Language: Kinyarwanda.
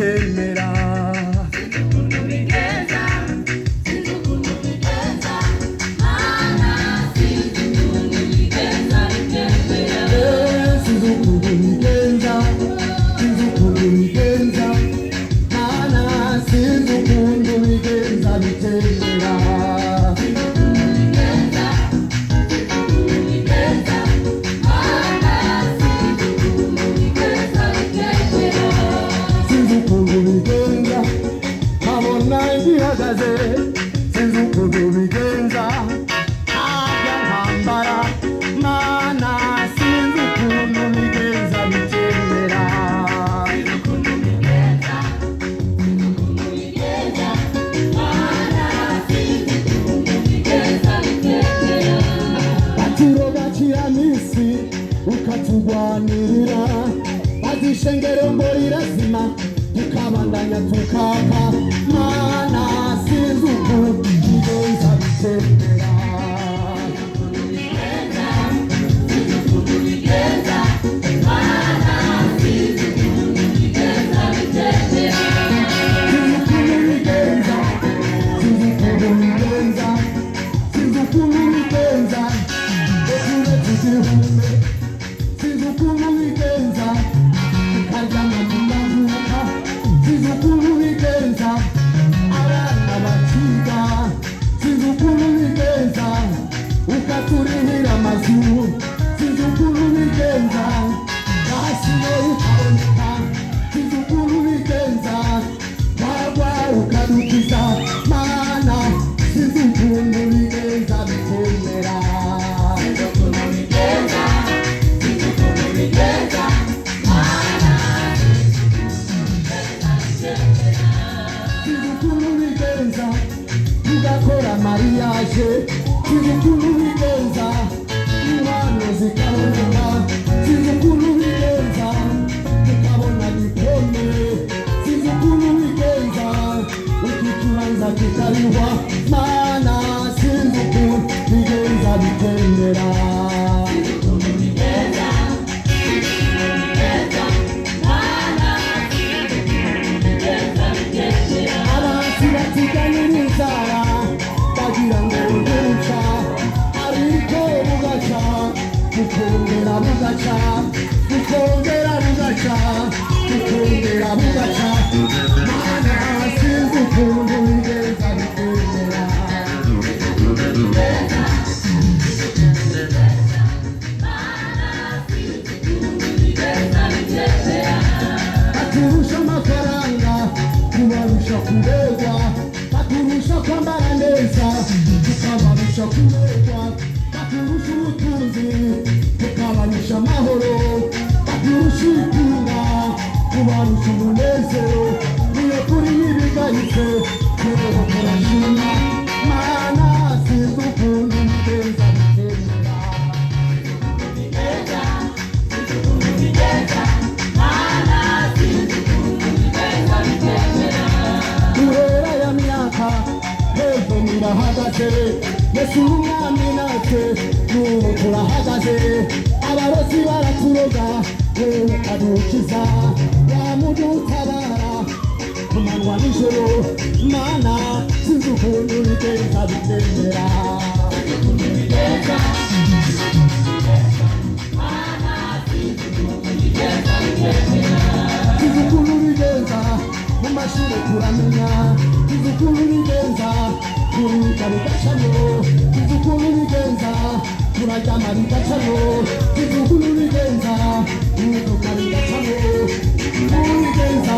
bicemera ukatugwanirira bazishengero mbori razima tukabandanya tukaka mana sizuku igonza bitera mariage sizukulu bigenza umwana zikaboneka sizukulu bigenza tukabona diplome sizukulu bigenza ukikibanza kikariwa mana sizukulu bigenza bitendera tukongera bugaca mana sizukulu bigenza bitendera baturusha amafaranga tubarusha kuberwa baturusha kwambara neza tukabarusha kuberwa baturusha ubutunzi tukabarusha amahoro baturusha itunga tubarusha umunezero niyo kuri y'ibigayitse tubeho turashima mana sizukulu bigenza bitendera turera ya myaka hejuru mirahagaze yesu umwami natwe n'ubu turahagaze abarozi baraturoga wewe adukiza wamudutabara ku manywa n'ijoro mana sizukulu bigenza bitendera sizukulu bigenza mu mashuri turamenya sizukulu bigenza turika bigacamo sizukulu bigenza turajyama bigacamo sizukulu bigenza turuka bigacamo bigenza